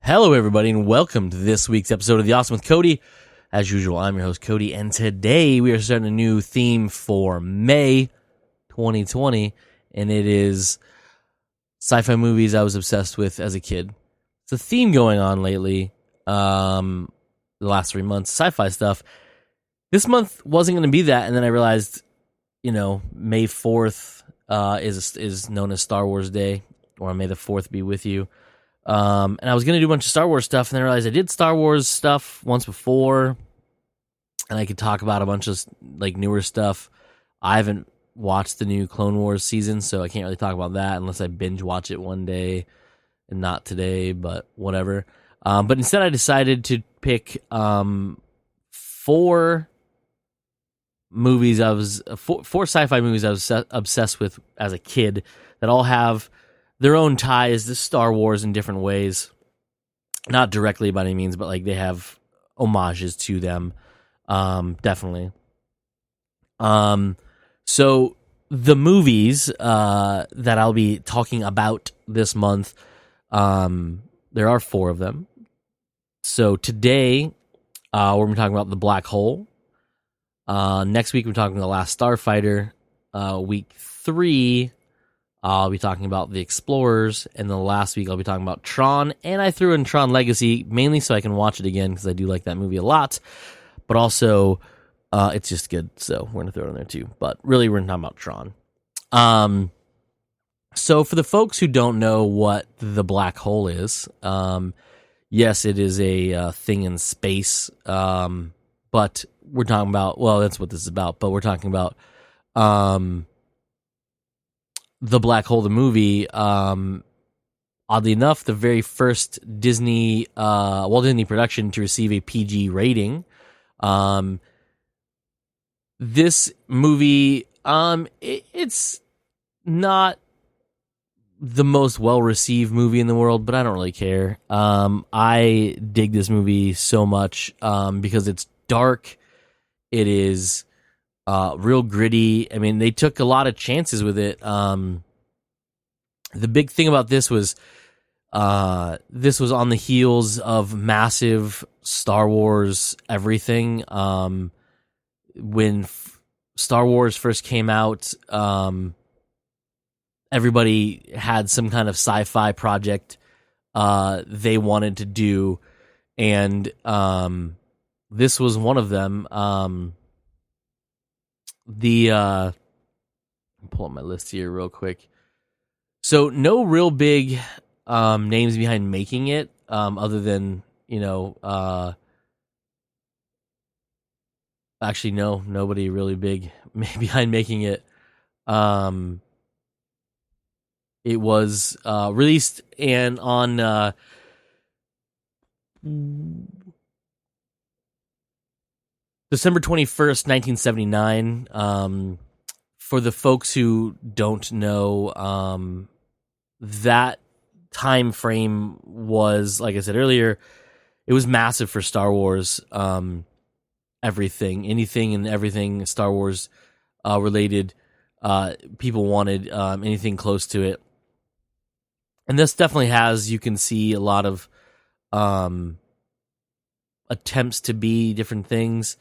Hello, everybody, and welcome to this week's episode of The Awesome with Cody. As usual, I'm your host, Cody, and today we are starting a new theme for May 2020, and it is sci-fi movies I was obsessed with as a kid. It's a theme going on lately, the last 3 months, sci-fi stuff. This month wasn't going to be that, and then I realized, May 4th is known as Star Wars Day, or May the 4th be with you. And I was going to do a bunch of Star Wars stuff, and then I realized I did Star Wars stuff once before, and I could talk about a bunch of newer stuff. I haven't watched the new Clone Wars season, so I can't really talk about that unless I binge watch it one day, and not today, but whatever. But instead I decided to pick 4 movies four sci-fi movies I was obsessed with as a kid that all have their own ties to Star Wars in different ways. Not directly by any means, but they have homages to them. Definitely. So the movies that I'll be talking about this month, there are 4 of them. So today, we're going to be talking about The Black Hole. Next week, we're talking The Last Starfighter. Week 3, I'll be talking about The Explorers, and the last week I'll be talking about Tron, and I threw in Tron Legacy, mainly so I can watch it again, because I do like that movie a lot, but also, it's just good, so we're going to throw it in there too, but really we're talking about Tron. So for the folks who don't know what the black hole is, yes, it is a thing in space, but we're talking about, well, that's what this is about, but we're talking about, The Black Hole, the movie. Oddly enough, the very first Walt Disney production to receive a PG rating. This movie, it's not the most well-received movie in the world, but I don't really care. I dig this movie so much because it's dark. It is real gritty. I mean, they took a lot of chances with it. The big thing about this was on the heels of massive Star Wars everything. When Star Wars first came out, everybody had some kind of sci-fi project they wanted to do, and this was one of them. I'll pull up my list here real quick. So no real big names behind making it, other than actually no, nobody really big behind making it. It was released and on December 21st, 1979. For the folks who don't know, that time frame was, like I said earlier, it was massive for Star Wars. Anything and everything Star Wars related, people wanted anything close to it. And this definitely has, you can see a lot of attempts to be different things.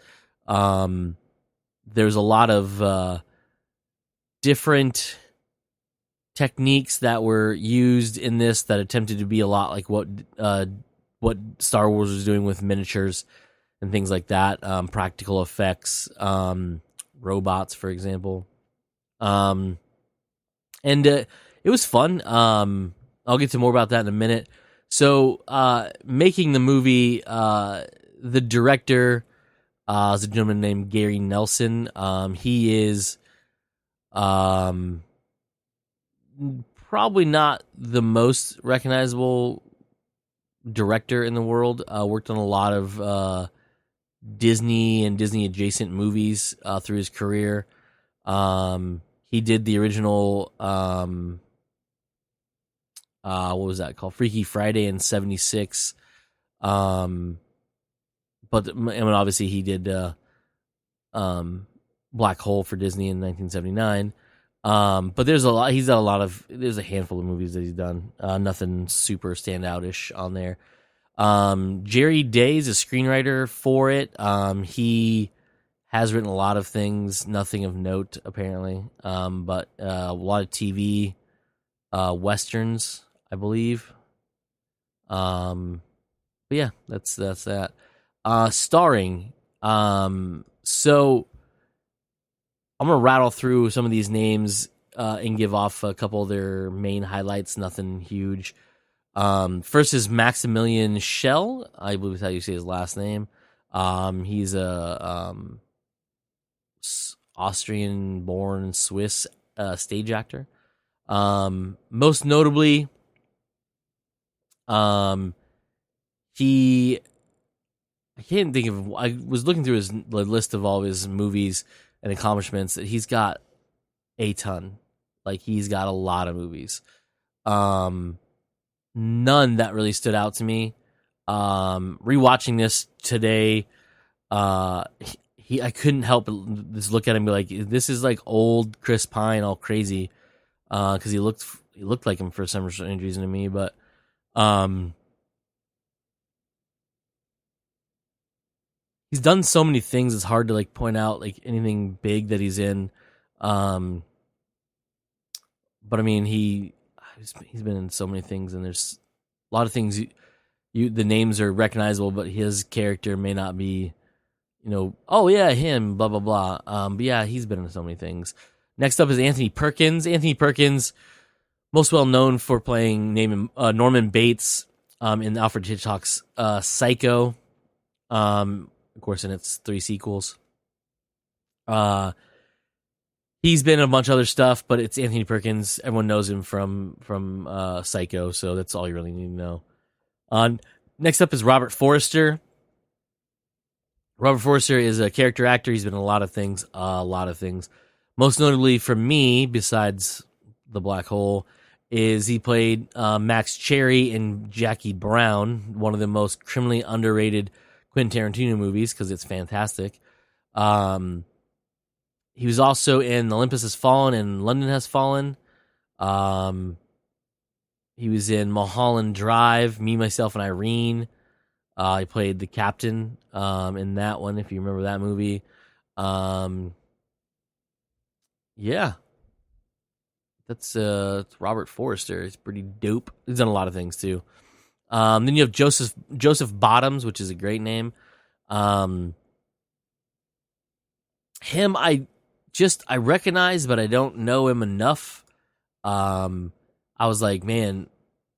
There's a lot of different techniques that were used in this that attempted to be a lot like what Star Wars was doing with miniatures and things like that, practical effects, robots, for example. And it was fun. I'll get to more about that in a minute. So, making the movie, the director is a gentleman named Gary Nelson. He is probably not the most recognizable director in the world. Worked on a lot of Disney and Disney adjacent movies through his career. He did the original what was that called? Freaky Friday in '76. But obviously he did Black Hole for Disney in 1979. But there's a lot. He's done a lot of. There's a handful of movies that he's done. Nothing super standout-ish on there. Jerry Day is a screenwriter for it. He has written a lot of things, nothing of note apparently, but a lot of TV westerns, I believe. But yeah, that's that. Starring. So I'm gonna rattle through some of these names and give off a couple of their main highlights. Nothing huge. First is Maximilian Schell, I believe is how you say his last name. He's a Austrian-born Swiss stage actor. Most notably, he I can't think of. I was looking through his list of all of his movies and accomplishments. That he's got a ton. Like he's got a lot of movies. None that really stood out to me. Rewatching this today, I couldn't help but just look at him and be like, this is like old Chris Pine, all crazy, because he looked like him for some strange reason to me, but he's done so many things. It's hard to like point out like anything big that he's in. But I mean, he's been in so many things, and there's a lot of things the names are recognizable, but his character may not be, oh yeah, him, blah blah blah. But yeah, he's been in so many things. Next up is Anthony Perkins. Anthony Perkins, most well known for playing Norman Bates in Alfred Hitchcock's Psycho. Of course, in its 3 sequels. He's been in a bunch of other stuff, but it's Anthony Perkins. Everyone knows him from Psycho, so that's all you really need to know. Next up is Robert Forster. Robert Forster is a character actor. He's been in a lot of things. Most notably for me, besides The Black Hole, is he played Max Cherry in Jackie Brown, one of the most criminally underrated Quentin Tarantino movies because it's fantastic. He was also in Olympus Has Fallen and London Has Fallen. He was in Mulholland Drive, Me, Myself, and Irene. He played the captain in that one, if you remember that movie. Yeah. That's Robert Forster. He's pretty dope. He's done a lot of things, too. Then you have Joseph Bottoms, which is a great name. Him, I recognize, but I don't know him enough. I was like, man,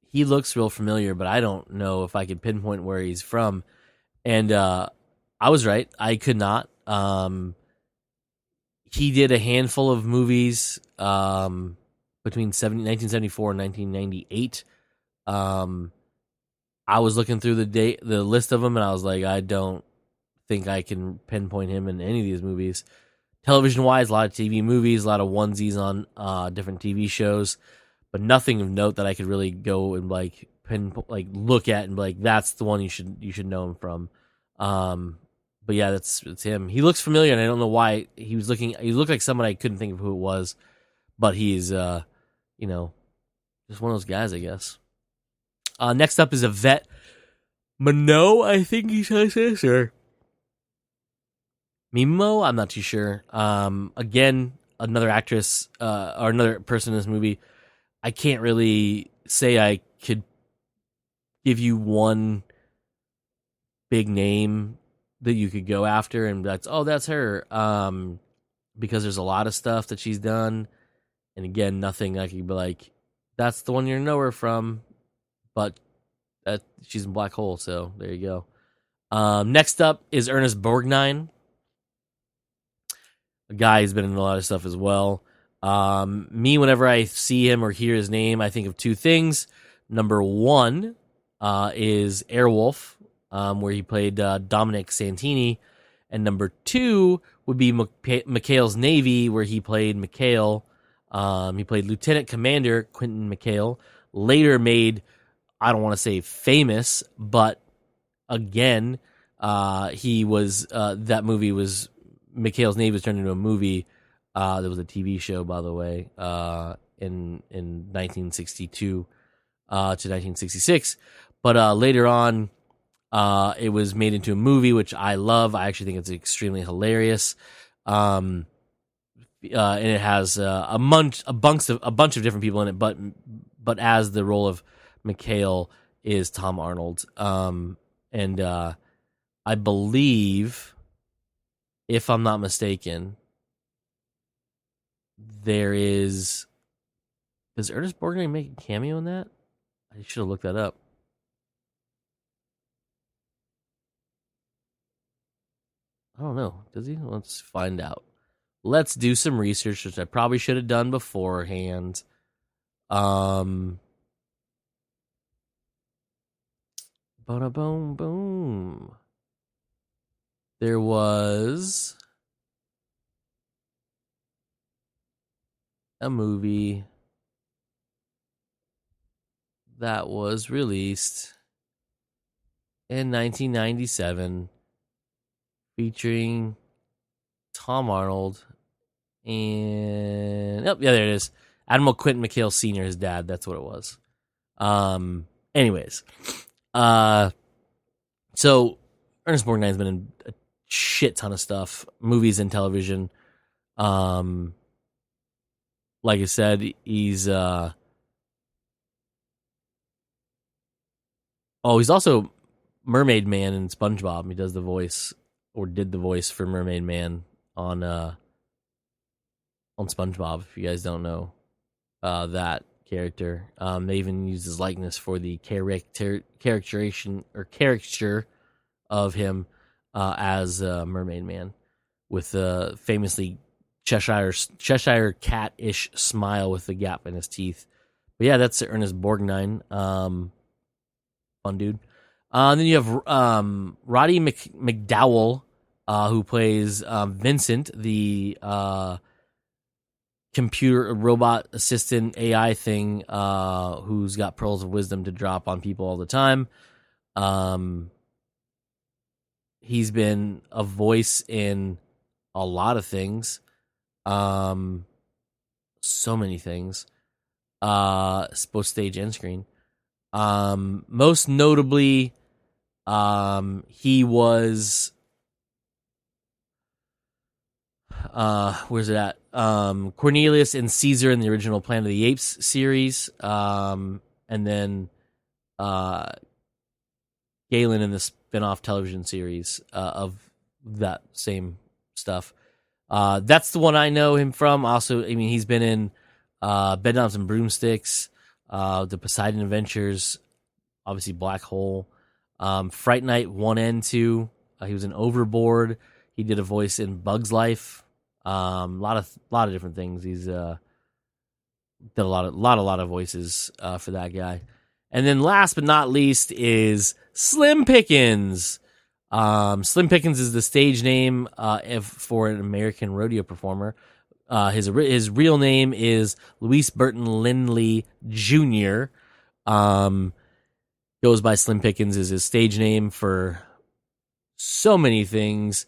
he looks real familiar, but I don't know if I could pinpoint where he's from. And I was right. I could not. He did a handful of movies between 1974 and 1998. I was looking through the list of them, and I was like, I don't think I can pinpoint him in any of these movies. Television-wise, a lot of TV movies, a lot of onesies on different TV shows, but nothing of note that I could really go and like look at and be like, that's the one you should know him from. But yeah, it's him. He looks familiar, and I don't know why he looked like someone I couldn't think of who it was, but he's just one of those guys, I guess. Next up is Yvette Mino, I think he says this, or Mimo, I'm not too sure. Again, another actress or another person in this movie. I can't really say I could give you one big name that you could go after and that's her. Because there's a lot of stuff that she's done, and again, nothing I could be like, that's the one you know her from. But she's in Black Hole, so there you go. Next up is Ernest Borgnine. A guy who's been in a lot of stuff as well. Me, whenever I see him or hear his name, I think of 2 things. Number 1 is Airwolf, where he played Dominic Santini. And number 2 would be McHale's Navy, where he played McHale. He played Lieutenant Commander Quentin McHale. Later made, I don't want to say famous, but again, he was that movie was McHale's Navy was turned into a movie. There was a TV show, by the way, in 1962 to 1966. But later on, It was made into a movie, which I love. I actually think it's extremely hilarious. And it has a bunch of different people in it, but as the role of Mikhail is Tom Arnold. And I believe, if I'm not mistaken, does Ernest Borgnine make a cameo in that? I should have looked that up. I don't know. Does he? Let's find out. Let's do some research, which I probably should have done beforehand. Boom, boom. There was a movie that was released in 1997 featuring Tom Arnold and yeah, there it is. Admiral Quentin McHale Sr., his dad. That's what it was. Anyways, so Ernest Borgnine's been in a shit ton of stuff, movies and television. Like I said, he's he's also Mermaid Man in SpongeBob. He does the voice, or did the voice for Mermaid Man on SpongeBob. If you guys don't know that character, they even used his likeness for the caricature of him as Mermaid Man, with the famously Cheshire cat-ish smile with the gap in his teeth. But yeah, that's Ernest Borgnine. Fun dude. Then you have Roddy McDowell, who plays Vincent, the computer robot assistant AI thing, who's got pearls of wisdom to drop on people all the time. He's been a voice in a lot of things. So many things. Both stage and screen. Most notably, he was where's it at? Cornelius and Caesar in the original Planet of the Apes series. And then Galen in the spin-off television series of that same stuff. That's the one I know him from. Also, I mean, he's been in Bedknobs and Broomsticks, The Poseidon Adventures, obviously Black Hole, Fright Night 1 and 2. He was in Overboard. He did a voice in Bug's Life. A lot of different things. He's did a lot of voices for that guy. And then last but not least is Slim Pickens. Slim Pickens is the stage name for an American rodeo performer. His real name is Luis Burton Lindley Jr. Goes by Slim Pickens is his stage name for so many things.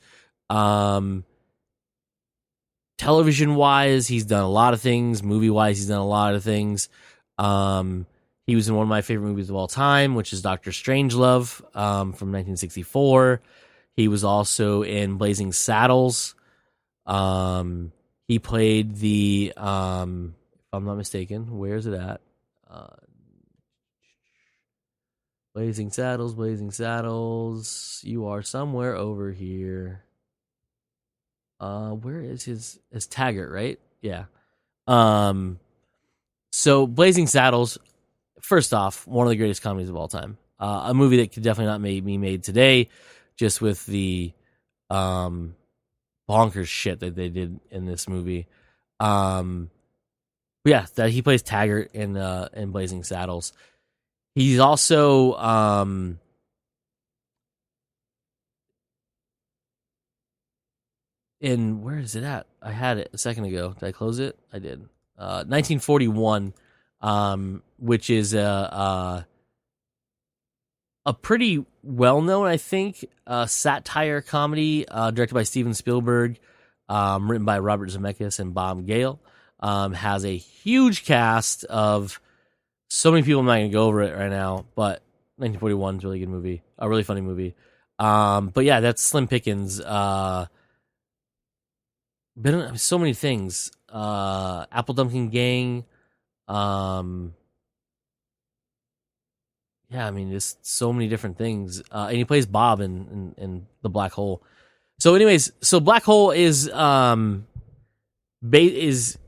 Television-wise, he's done a lot of things. Movie-wise, he's done a lot of things. He was in one of my favorite movies of all time, which is Dr. Strangelove from 1964. He was also in Blazing Saddles. He played the, if I'm not mistaken, where is it at? Blazing Saddles. You are somewhere over here. Where is his Taggart, right? Yeah. So Blazing Saddles, first off, one of the greatest comedies of all time. A movie that could definitely not be made today, just with the bonkers shit that they did in this movie. But yeah, that he plays Taggart in Blazing Saddles. He's also in, where is it at? I had it a second ago. Did I close it? I did. 1941, which is a pretty well-known, I think, satire comedy directed by Steven Spielberg, written by Robert Zemeckis and Bob Gale. Has a huge cast of so many people. I'm not going to go over it right now, but 1941 is a really good movie, a really funny movie. But yeah, that's Slim Pickens. Been on so many things. Apple Dumpkin Gang. Um, yeah, I mean, just so many different things. And he plays Bob in The Black Hole. So, anyways, so Black Hole is is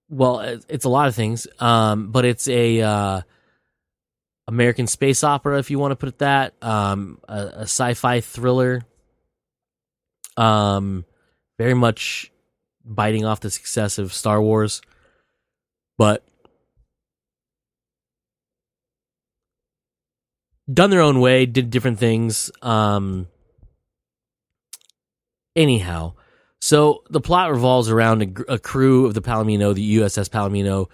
well, it's a lot of things. But it's a American space opera, if you want to put it that. A sci-fi thriller. Very much biting off the success of Star Wars, but done their own way, did different things. Anyhow, so the plot revolves around a crew of the Palomino, the USS Palomino,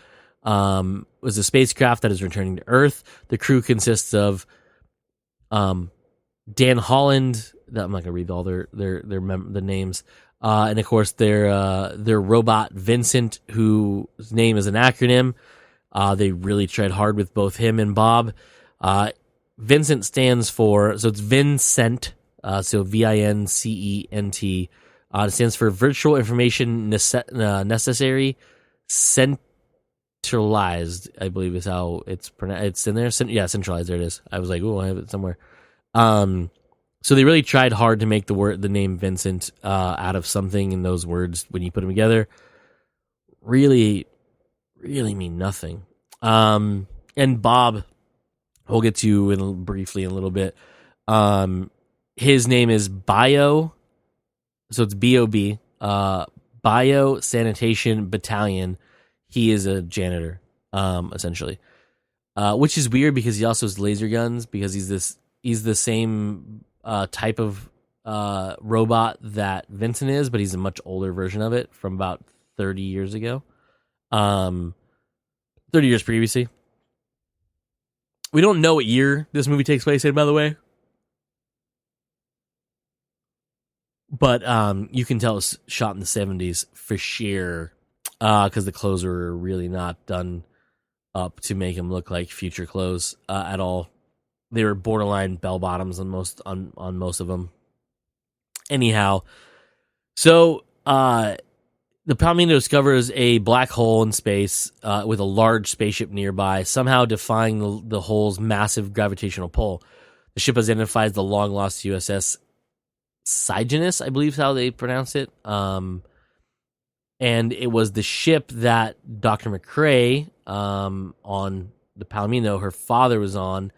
was a spacecraft that is returning to Earth. The crew consists of Dan Holland. I'm not gonna read all the names, and of course their robot Vincent, whose name is an acronym. They really tried hard with both him and Bob. Vincent stands for, so it's Vincent, so VINCENT. It stands for Virtual Information Necessary Centralized, I believe is how it's pronounced. It's in there. Yeah, centralized. There it is. I was like, oh, I have it somewhere. So they really tried hard to make the name Vincent out of something, and those words, when you put them together, really, really mean nothing. And Bob, we'll get to briefly in a little bit. His name is Bio, so it's B-O-B, Bio Sanitation Battalion. He is a janitor, essentially, which is weird because he also has laser guns, because he's the same type of robot that Vincent is, but he's a much older version of it from about 30 years ago. 30 years previously. We don't know what year this movie takes place in, by the way. But you can tell it's shot in the 70s for sure, because the clothes were really not done up to make him look like future clothes at all. They were borderline bell bottoms on most of them. Anyhow, so the Palomino discovers a black hole in space with a large spaceship nearby, somehow defying the hole's massive gravitational pull. The ship identifies the long-lost USS C.O.D.Y, I believe is how they pronounce it. And it was the ship that Dr. McCrae on the Palomino, her father was on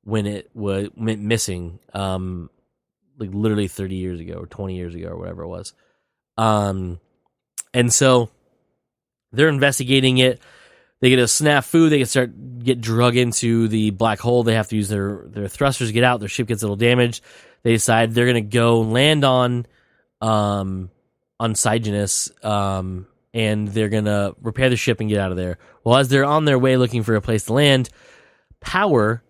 when it went missing, like literally 30 years ago or 20 years ago or whatever it was. And so they're investigating it. They get a snafu. They get drug into the black hole. They have to use their thrusters to get out. Their ship gets a little damaged. They decide they're going to go land on C.O.D.Y, and they're going to repair the ship and get out of there. Well, as they're on their way looking for a place to land, power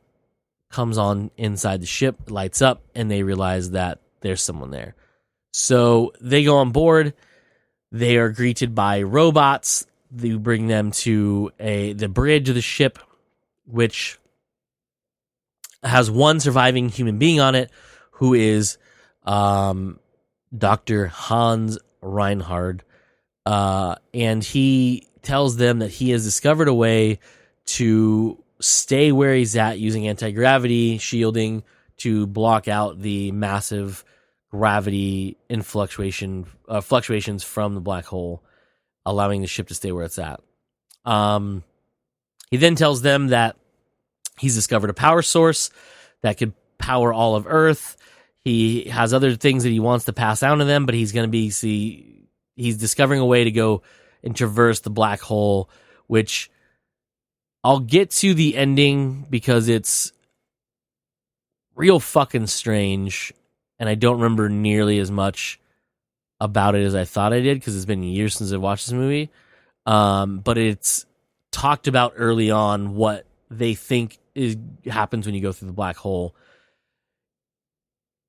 comes on inside the ship, lights up, and they realize that there's someone there. So they go on board. They are greeted by robots. They bring them to the bridge of the ship, which has one surviving human being on it, who is Dr. Hans Reinhard. And he tells them that he has discovered a way to stay where he's at using anti-gravity shielding to block out the massive gravity fluctuations from the black hole, allowing the ship to stay where it's at. He then tells them that he's discovered a power source that could power all of Earth. He has other things that he wants to pass down to them, but he's discovering a way to go and traverse the black hole, which I'll get to the ending because it's real fucking strange, and I don't remember nearly as much about it as I thought I did because it's been years since I've watched this movie. But it's talked about early on what they think happens when you go through the black hole.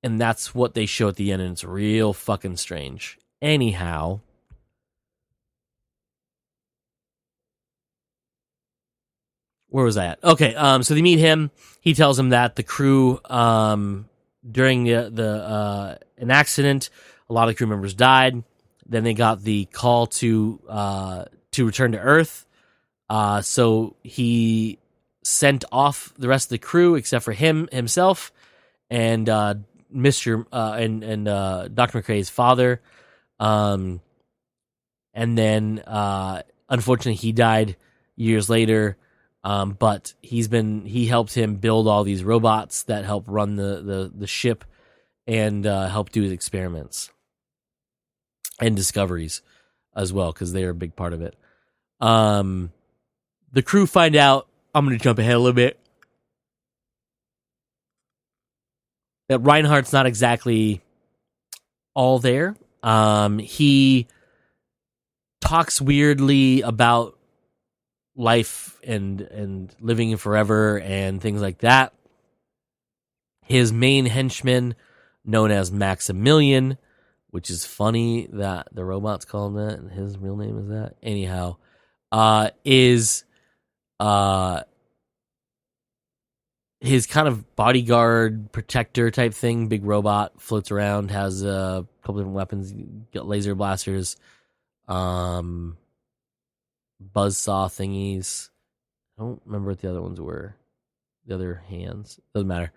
And that's what they show at the end, and it's real fucking strange. Anyhow, where was I at? Okay, so they meet him. He tells him that the crew, during an accident, a lot of crew members died. Then they got the call to return to Earth. So he sent off the rest of the crew except for himself and Mr. and Dr. McCrae's father. And then unfortunately he died years later. But he helped him build all these robots that help run the ship and help do his experiments and discoveries as well, because they are a big part of it. The crew find out, I'm going to jump ahead a little bit, that Reinhardt's not exactly all there. He talks weirdly about life and living forever and things like that. His main henchman, known as Maximilian, which is funny that the robots call him that and his real name is that. Anyhow, is his kind of bodyguard protector type thing. Big robot, floats around, has a couple different weapons, got laser blasters, buzzsaw thingies. I don't remember what the other ones were. The other hands, doesn't matter.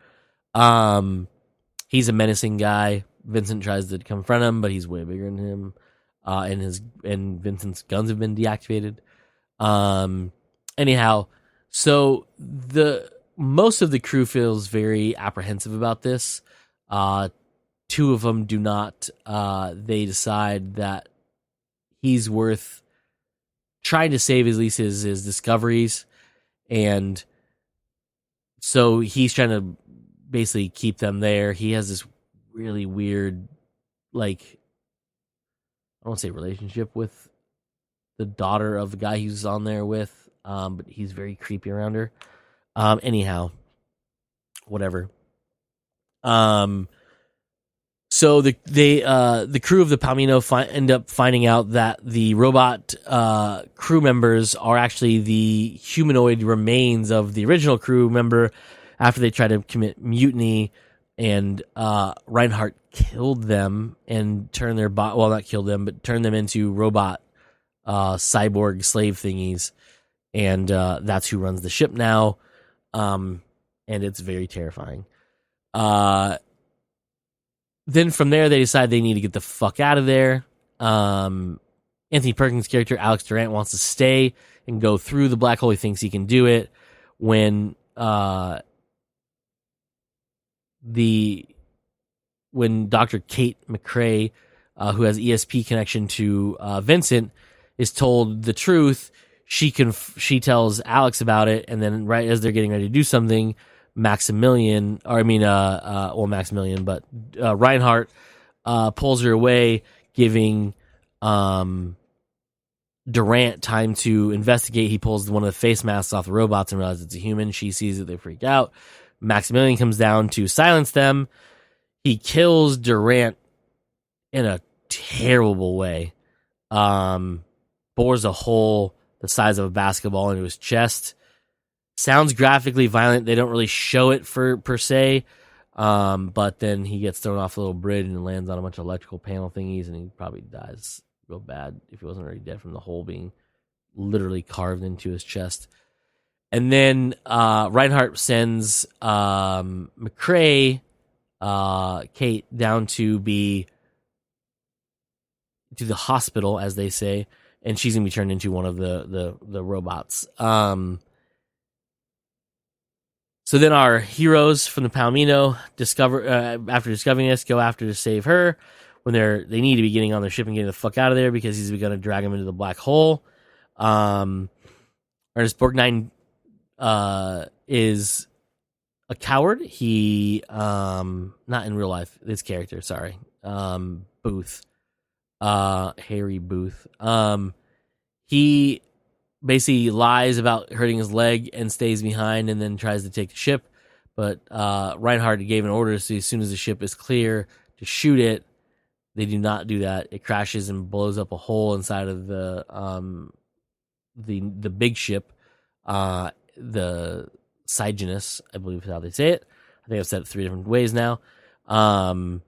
He's a menacing guy. Vincent tries to confront him, but he's way bigger than him. And Vincent's guns have been deactivated. Anyhow, so most of the crew feels very apprehensive about this. Two of them do not. They decide that he's worth trying to save at least his discoveries, and so he's trying to basically keep them there. He has this really weird, like, I don't want to say relationship with the daughter of the guy he's on there with, but he's very creepy around her. Anyhow, whatever. So the crew of the Palomino end up finding out that the robot crew members are actually the humanoid remains of the original crew member after they tried to commit mutiny, and Reinhardt killed them and turned their not killed them, but turned them into robot cyborg slave thingies, and that's who runs the ship now. And it's very terrifying. Then from there, they decide they need to get the fuck out of there. Anthony Perkins' character, Alex Durant, wants to stay and go through the black hole. He thinks he can do it. When Dr. Kate McCrae, who has ESP connection to Vincent, is told the truth, she tells Alex about it, and then right as they're getting ready to do something, Reinhardt pulls her away, giving Durant time to investigate. He pulls one of the face masks off the robots and realizes it's a human. She sees it, they freak out. Maximilian comes down to silence them. He kills Durant in a terrible way. Bores a hole the size of a basketball into his chest. Sounds graphically violent. They don't really show it per se. But then he gets thrown off a little bridge and lands on a bunch of electrical panel thingies, and he probably dies real bad if he wasn't already dead from the hole being literally carved into his chest. And then Reinhardt sends McCrae, Kate, down to the hospital, as they say, and she's gonna be turned into one of the robots. So then our heroes from the Palomino after discovering this, go after to save her when they need to be getting on their ship and getting the fuck out of there because he's going to drag them into the black hole. Ernest Borgnine is a coward. He not in real life. This character, sorry, Booth, Harry Booth. He basically lies about hurting his leg and stays behind and then tries to take the ship. But Reinhardt gave an order, so as soon as the ship is clear to shoot it, they do not do that. It crashes and blows up a hole inside of the big ship. the Cygenus, I believe is how they say it. I think I've said it 3 different ways now. And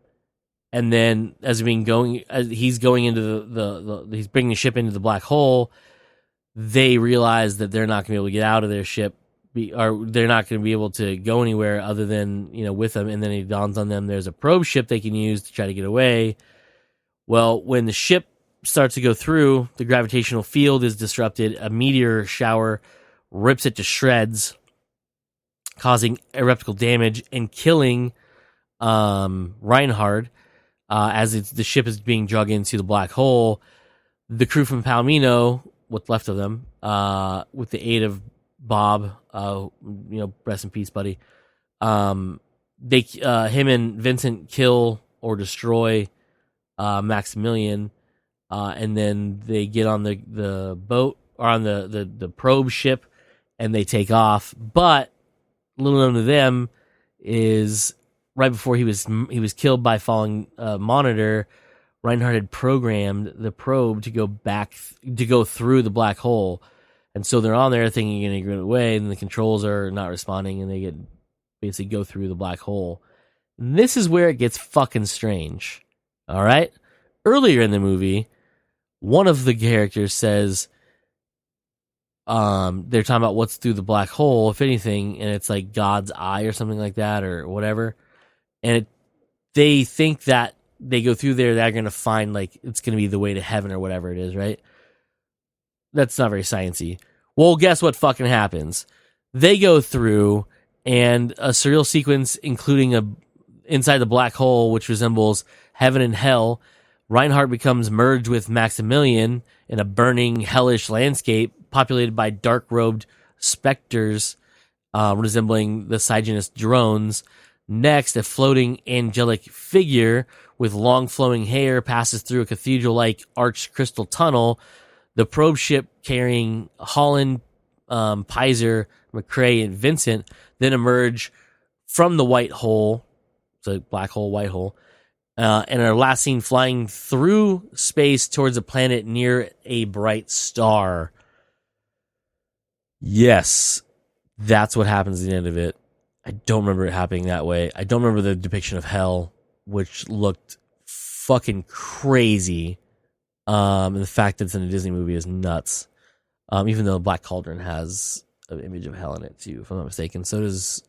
then as he's going into he's bringing the ship into the black hole, they realize that they're not going to be able to get out of their ship, or they're not going to be able to go anywhere other than, with them. And then it dawns on them there's a probe ship they can use to try to get away. Well, when the ship starts to go through, the gravitational field is disrupted. A meteor shower rips it to shreds, causing irreparable damage and killing Reinhard as the ship is being dragged into the black hole. The crew from Palomino, what's left of them, with the aid of Bob, rest in peace, buddy. Him and Vincent kill or destroy Maximilian, and then they get on the boat, or on the probe ship, and they take off. But little known to them is right before he was killed by falling monitor, Reinhardt had programmed the probe to go through the black hole, and so they're on there thinking you're going to get away, and the controls are not responding, and they basically go through the black hole. And this is where it gets fucking strange. All right, earlier in the movie, one of the characters says, they're talking about what's through the black hole, if anything, and it's like God's eye or something like that, or whatever. And they think that they go through there, they're going to find, like, it's going to be the way to heaven or whatever it is, right? That's not very sciencey. Well, guess what fucking happens? They go through, and a surreal sequence, including inside the black hole, which resembles heaven and hell. Reinhardt becomes merged with Maximilian in a burning, hellish landscape populated by dark-robed specters resembling the Cygenus drones. Next, a floating angelic figure with long flowing hair passes through a cathedral-like arched crystal tunnel. The probe ship carrying Holland, Pizer, McCrae, and Vincent then emerge from the white hole, so black hole, white hole, and are last seen flying through space towards a planet near a bright star. Yes, that's what happens at the end of it. I don't remember it happening that way. I don't remember the depiction of hell, which looked fucking crazy. And the fact that it's in a Disney movie is nuts. Even though Black Cauldron has an image of hell in it too, if I'm not mistaken. So does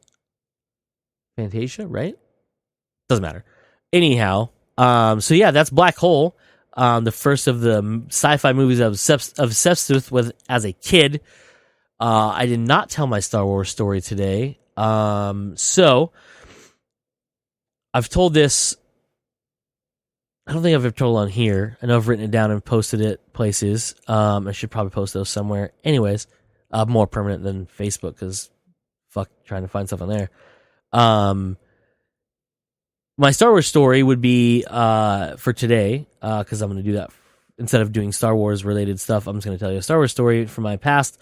Fantasia, right? Doesn't matter. Anyhow, so yeah, that's Black Hole. The first of the sci-fi movies I was obsessed with as a kid. I did not tell my Star Wars story today. So I've told this. I don't think I've ever told on here. I know I've written it down and posted it places. I should probably post those somewhere. Anyways, more permanent than Facebook, because fuck trying to find stuff on there. My Star Wars story would be for today, because I'm going to do that instead of doing Star Wars related stuff. I'm just going to tell you a Star Wars story from my past.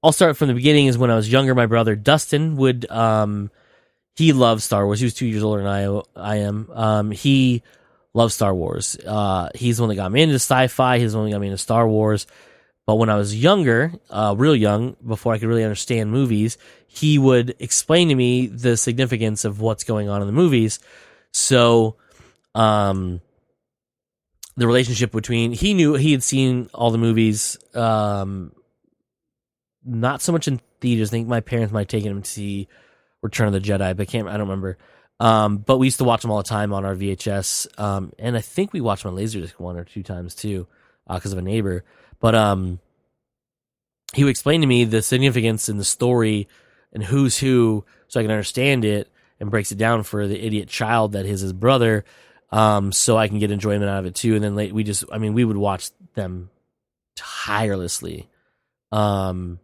I'll start from the beginning. Is when I was younger, my brother Dustin would he loved Star Wars. He was 2 years older than I am. He loves Star Wars. He's the one that got me into sci-fi. He's the one that got me into Star Wars. But when I was younger, real young, before I could really understand movies, he would explain to me the significance of what's going on in the movies. So, the relationship between, he knew he had seen all the movies, not so much in theaters. I think my parents might have taken him to see Return of the Jedi, but I don't remember. But we used to watch them all the time on our VHS. And I think we watched them on Laserdisc 1 or 2 times too, because of a neighbor. But he would explain to me the significance in the story and who's who, so I can understand it, and breaks it down for the idiot child that is his brother, so I can get enjoyment out of it too. And then we would watch them tirelessly. And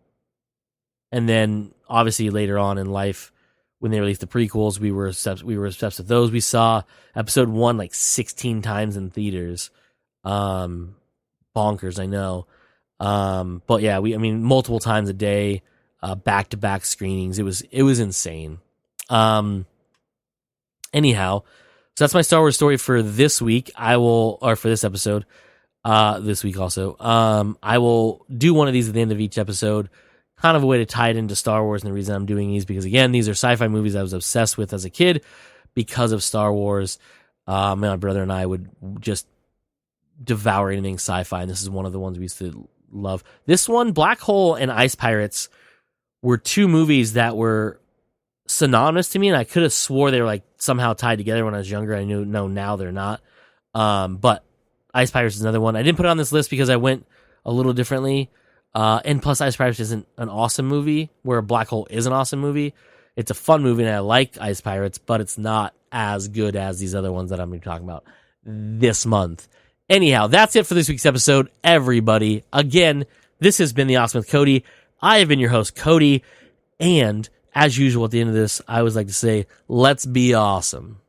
then obviously later on in life, when they released the prequels, we were obsessed with those. We saw episode 1 like 16 times in theaters. Bonkers, I know. But yeah, multiple times a day, back-to-back screenings. It was insane. Anyhow, so that's my Star Wars story for this week. For this episode, this week also. I will do one of these at the end of each episode, kind of a way to tie it into Star Wars. And the reason I'm doing these because, again, these are sci-fi movies I was obsessed with as a kid because of Star Wars. My brother and I would just devour anything sci-fi, and this is one of the ones we used to love. This one, Black Hole and Ice Pirates, were two movies that were synonymous to me, and I could have swore they were like somehow tied together when I was younger. I knew now they're not. But Ice Pirates is another one. I didn't put it on this list because I went a little differently. And plus, Ice Pirates isn't an awesome movie, where Black Hole is an awesome movie. It's a fun movie, and I like Ice Pirates, but it's not as good as these other ones that I'm going to be talking about this month. Anyhow, that's it for this week's episode, everybody. Again, this has been The Awesome with Cody. I have been your host, Cody, and as usual, at the end of this, I always like to say, let's be awesome.